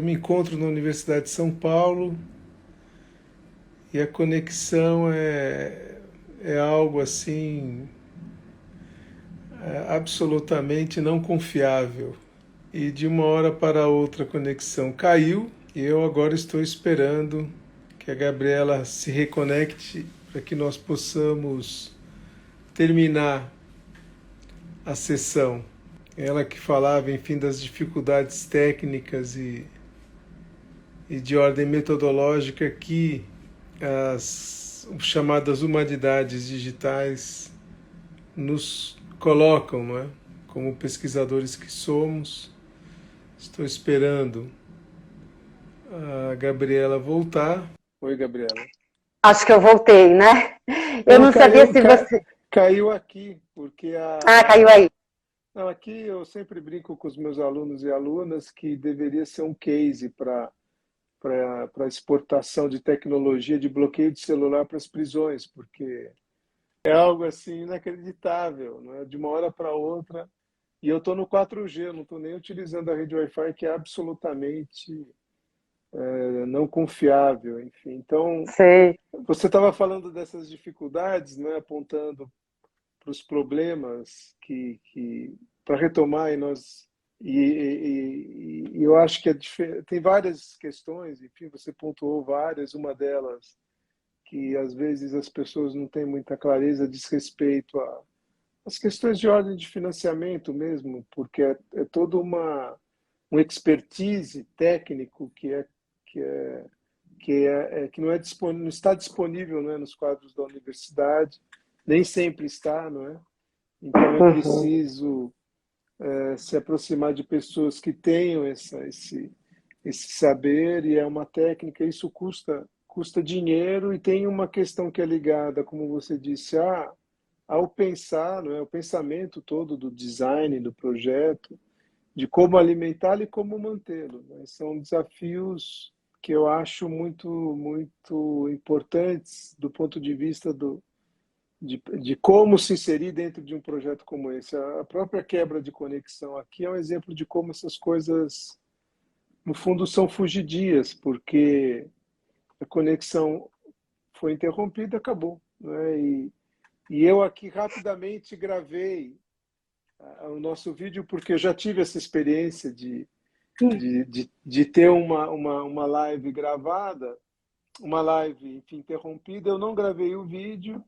me encontro na Universidade de São Paulo e a conexão é algo assim absolutamente não confiável. E de uma hora para outra a conexão caiu e eu agora estou esperando que a Gabriela se reconecte para que nós possamos terminar a sessão. Ela que falava, enfim, das dificuldades técnicas e de ordem metodológica que as chamadas humanidades digitais nos colocam, não é? Como pesquisadores que somos. Estou esperando a Gabriela voltar. Oi, Gabriela. Acho que eu voltei, né? Eu Não, não sabia se você... caiu aqui, porque Ah, caiu aí. Não, aqui eu sempre brinco com os meus alunos e alunas que deveria ser um case para exportação de tecnologia de bloqueio de celular para as prisões, porque é algo assim inacreditável, né? De uma hora para outra. E eu estou no 4G, eu não estou nem utilizando a rede Wi-Fi, que é absolutamente não confiável, enfim. Então, Sei. você estava falando dessas dificuldades, né? Apontando para os problemas que para retomar e nós e eu acho que tem várias questões, enfim, você pontuou várias, uma delas que às vezes as pessoas não têm muita clareza diz respeito às questões de ordem de financiamento mesmo, porque é toda um expertise técnico que é que não não está disponível, não é, nos quadros da universidade, nem sempre está, não é? Então é Uhum. preciso se aproximar de pessoas que tenham esse saber e é uma técnica. Isso custa dinheiro e tem uma questão que é ligada, como você disse, ao pensar, não é? O pensamento todo do design do projeto, de como alimentá-lo e como mantê-lo, né? São desafios que eu acho muito importantes do ponto de vista de como se inserir dentro de um projeto como esse. A própria quebra de conexão aqui é um exemplo de como essas coisas, no fundo, são fugidias, porque a conexão foi interrompida, acabou, né? E eu aqui rapidamente gravei o nosso vídeo, porque eu já tive essa experiência de ter uma live gravada, uma live, enfim, interrompida. Eu não gravei o vídeo.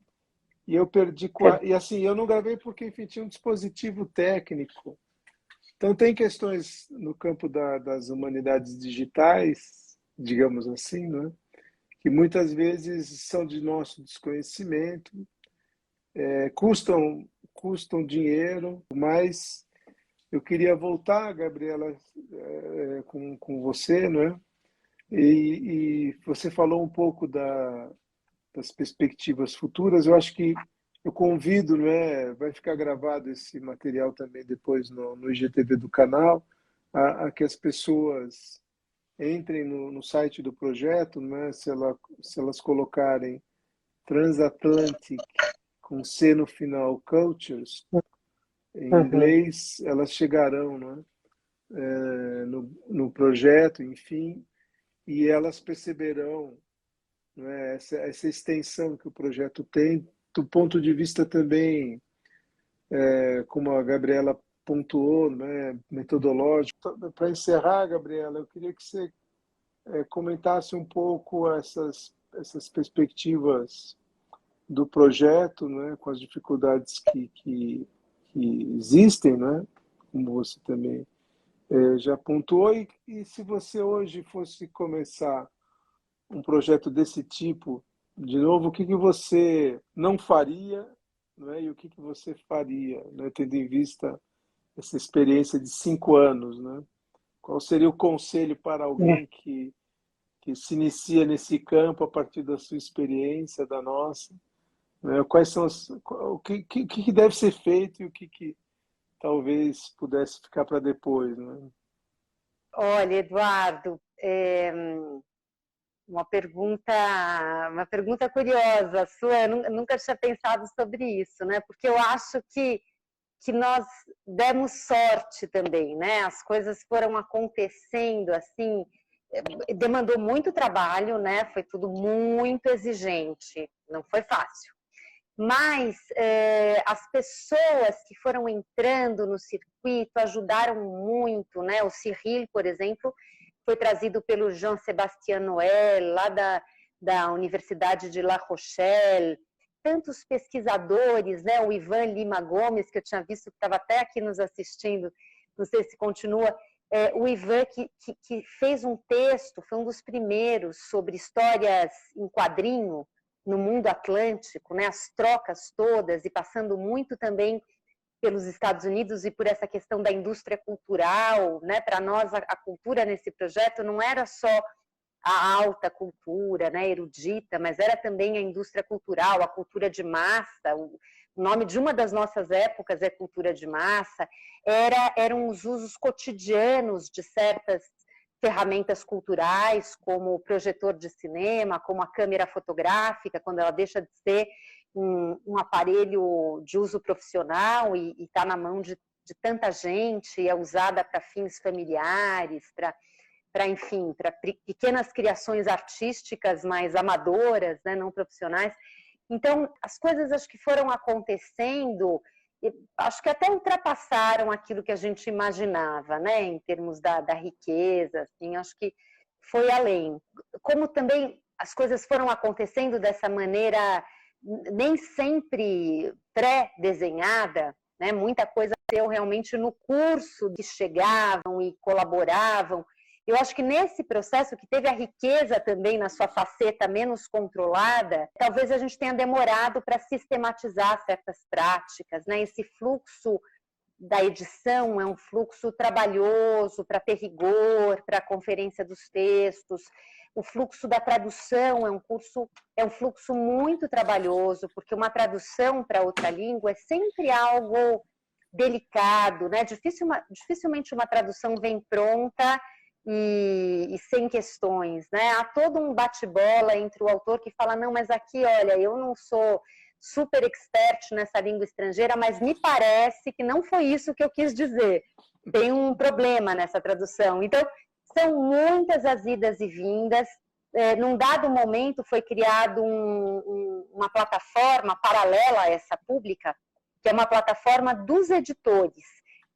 E eu perdi. E assim, eu não gravei porque, enfim, tinha um dispositivo técnico. Então, tem questões no campo das humanidades digitais, digamos assim, né? Que muitas vezes são de nosso desconhecimento, custam dinheiro, mas eu queria voltar, Gabriela, com você, né? E você falou um pouco das perspectivas futuras. Eu acho que eu convido, né, vai ficar gravado esse material também depois no IGTV do canal, a que as pessoas entrem no site do projeto, né, se elas colocarem Transatlantic com C no final, Cultures, em Uhum. inglês, elas chegarão, né, no projeto, enfim, e elas perceberão, né, essa extensão que o projeto tem, do ponto de vista também, como a Gabriela pontuou, né, metodológico. Para encerrar, Gabriela, eu queria que você comentasse um pouco essas perspectivas do projeto, né, com as dificuldades que existem, né, como você também já pontuou, e se você hoje fosse começar um projeto desse tipo, de novo, o que você não faria, né, e o que você faria, né, tendo em vista essa experiência de 5 anos, né? Qual seria o conselho para alguém que se inicia nesse campo a partir da sua experiência, da nossa, né? Quais são o que deve ser feito e o que talvez pudesse ficar para depois, né? Olha, Eduardo, uma pergunta curiosa sua. Eu nunca tinha pensado sobre isso, né? Porque eu acho que nós demos sorte também, né? As coisas foram acontecendo assim demandou muito trabalho, né? Foi tudo muito exigente, não foi fácil. Mas as pessoas que foram entrando no circuito ajudaram muito, né? O Cyril, por exemplo, foi trazido pelo Jean-Sébastien Noël, lá da Universidade de La Rochelle. Tantos pesquisadores, né? O Ivan Lima Gomes, que eu tinha visto que estava até aqui nos assistindo, não sei se continua. O Ivan, que fez um texto, foi um dos primeiros, sobre histórias em quadrinho, no mundo atlântico, né, as trocas todas, e passando muito também pelos Estados Unidos e por essa questão da indústria cultural, né? Para nós a cultura nesse projeto não era só a alta cultura, né, erudita, mas era também a indústria cultural, a cultura de massa. O nome de uma das nossas épocas é cultura de massa. Eram os usos cotidianos de certas ferramentas culturais, como o projetor de cinema, como a câmera fotográfica, quando ela deixa de ser um aparelho de uso profissional e está na mão de tanta gente, e é usada para fins familiares, enfim, para pequenas criações artísticas mais amadoras, né, não profissionais. Então, as coisas acho que foram acontecendo, acho que até ultrapassaram aquilo que a gente imaginava, né, em termos da riqueza, assim, acho que foi além. Como também as coisas foram acontecendo dessa maneira nem sempre pré-desenhada, né, muita coisa deu realmente no curso, que chegavam e colaboravam. Eu acho que nesse processo, que teve a riqueza também na sua faceta menos controlada, talvez a gente tenha demorado para sistematizar certas práticas, né? Esse fluxo da edição é um fluxo trabalhoso para ter rigor, para a conferência dos textos. O fluxo da tradução é um fluxo muito trabalhoso, porque uma tradução para outra língua é sempre algo delicado, né? Dificilmente uma tradução vem pronta e sem questões, né? Há todo um bate-bola entre o autor que fala, não, mas aqui, olha, eu não sou super expert nessa língua estrangeira, mas me parece que não foi isso que eu quis dizer. Tem um problema nessa tradução. Então, são muitas as idas e vindas. Num dado momento, foi criado uma plataforma paralela a essa pública, que é uma plataforma dos editores.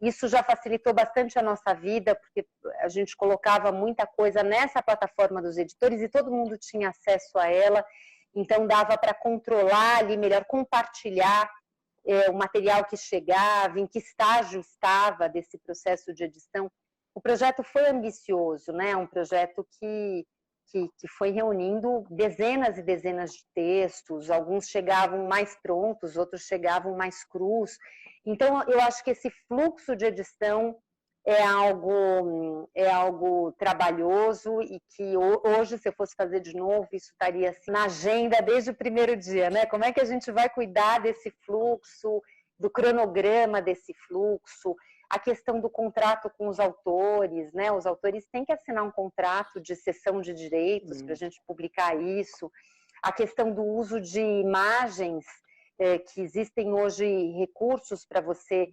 Isso já facilitou bastante a nossa vida, porque a gente colocava muita coisa nessa plataforma dos editores e todo mundo tinha acesso a ela, então dava para controlar ali melhor, compartilhar o material que chegava, em que estágio estava desse processo de edição. O projeto foi ambicioso, né? Um projeto que foi reunindo dezenas e dezenas de textos, alguns chegavam mais prontos, outros chegavam mais crus. Então, eu acho que esse fluxo de edição é algo trabalhoso e que hoje, se eu fosse fazer de novo, isso estaria assim, na agenda desde o primeiro dia, né? Como é que a gente vai cuidar desse fluxo, do cronograma desse fluxo, a questão do contrato com os autores, né? Os autores têm que assinar um contrato de cessão de direitos para a gente publicar isso. A questão do uso de imagens, que existem hoje recursos para você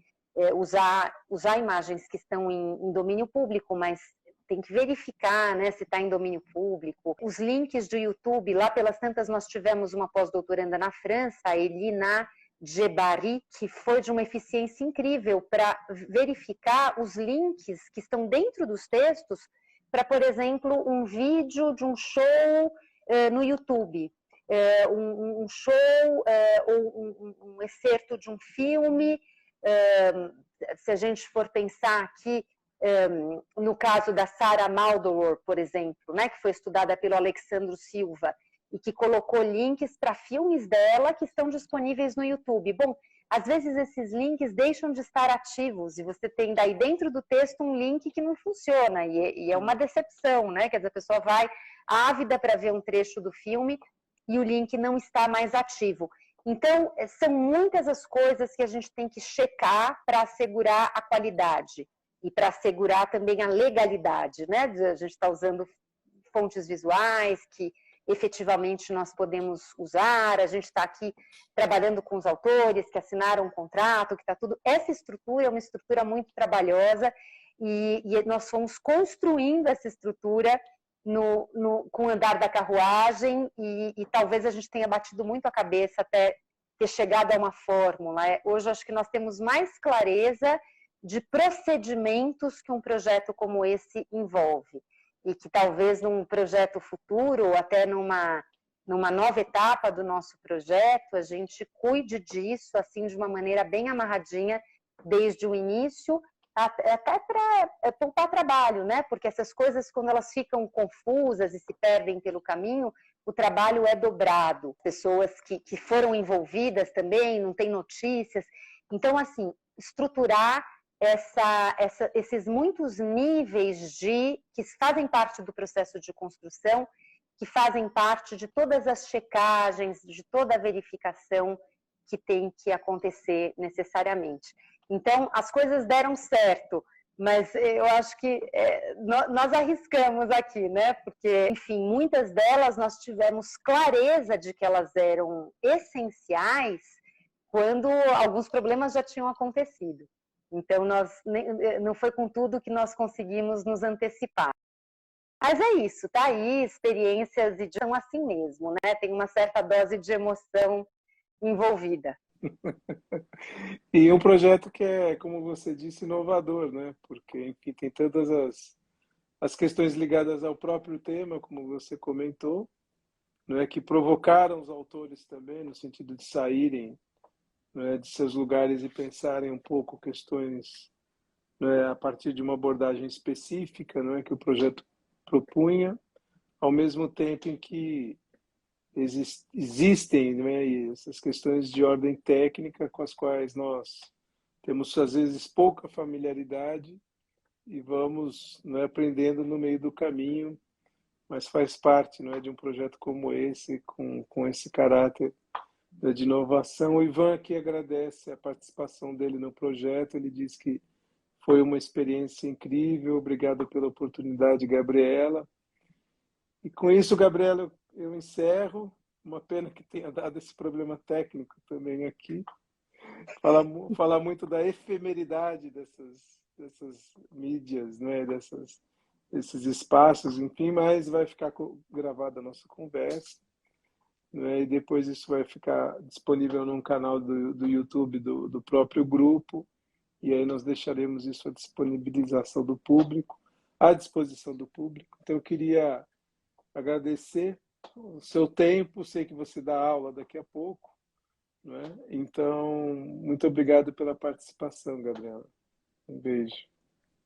usar imagens que estão em domínio público, mas tem que verificar, né, se está em domínio público. Os links do YouTube, lá pelas tantas nós tivemos uma pós-doutoranda na França, a Elina Djebari, que foi de uma eficiência incrível para verificar os links que estão dentro dos textos para, por exemplo, um vídeo de um show no YouTube, um show ou um excerto de um filme. Se a gente for pensar aqui no caso da Sarah Maldoror, por exemplo, né, que foi estudada pelo Alexandro Silva, e que colocou links para filmes dela que estão disponíveis no YouTube. Bom, às vezes esses links deixam de estar ativos e você tem daí dentro do texto um link que não funciona e é uma decepção, né? Quer dizer, a pessoa vai ávida para ver um trecho do filme e o link não está mais ativo. Então, são muitas as coisas que a gente tem que checar para assegurar a qualidade e para assegurar também a legalidade, né? A gente está usando fontes visuais que efetivamente nós podemos usar, a gente está aqui trabalhando com os autores que assinaram um contrato, que está tudo. Essa estrutura é uma estrutura muito trabalhosa e nós fomos construindo essa estrutura com o andar da carruagem e talvez a gente tenha batido muito a cabeça até ter chegado a uma fórmula. Hoje acho que nós temos mais clareza de procedimentos que um projeto como esse envolve e que talvez num projeto futuro ou até numa nova etapa do nosso projeto a gente cuide disso assim de uma maneira bem amarradinha desde o início, até para poupar trabalho, né? Porque essas coisas, quando elas ficam confusas e se perdem pelo caminho, o trabalho é dobrado. Pessoas que foram envolvidas também, não tem notícias. Então, assim, estruturar esses muitos níveis que fazem parte do processo de construção, que fazem parte de todas as checagens, de toda a verificação que tem que acontecer necessariamente. Então, as coisas deram certo, mas eu acho que nós arriscamos aqui, né? Porque, enfim, muitas delas nós tivemos clareza de que elas eram essenciais quando alguns problemas já tinham acontecido. Então, não foi com tudo que nós conseguimos nos antecipar. Mas é isso, tá aí, experiências e são assim mesmo, né? Tem uma certa dose de emoção envolvida. E um projeto que é, como você disse, inovador, né? Porque, enfim, tem todas as questões ligadas ao próprio tema, como você comentou, não é, que provocaram os autores também, no sentido de saírem, não é, de seus lugares e pensarem um pouco questões, não é, a partir de uma abordagem específica, não é, que o projeto propunha, ao mesmo tempo em que existem, né, essas questões de ordem técnica com as quais nós temos às vezes pouca familiaridade e vamos, né, aprendendo no meio do caminho, mas faz parte, não é, de um projeto como esse, com esse caráter, né, de inovação. O Ivan aqui agradece a participação dele no projeto, ele diz que foi uma experiência incrível, obrigado pela oportunidade, Gabriela. E com isso, Gabriela, eu encerro. Uma pena que tenha dado esse problema técnico também aqui. Falar muito da efemeridade dessas mídias, né? Desses espaços, enfim, mas vai ficar gravada a nossa conversa, né? E depois isso vai ficar disponível num canal do YouTube do próprio grupo, e aí nós deixaremos isso à disponibilização do público, à disposição do público. Então, eu queria agradecer o seu tempo, sei que você dá aula daqui a pouco, né? Então, muito obrigado pela participação, Gabriela. Um beijo.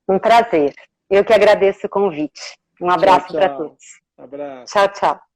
Um prazer. Eu que agradeço o convite. Um Tchau, abraço para tchau. todos. Abraço. Tchau, tchau.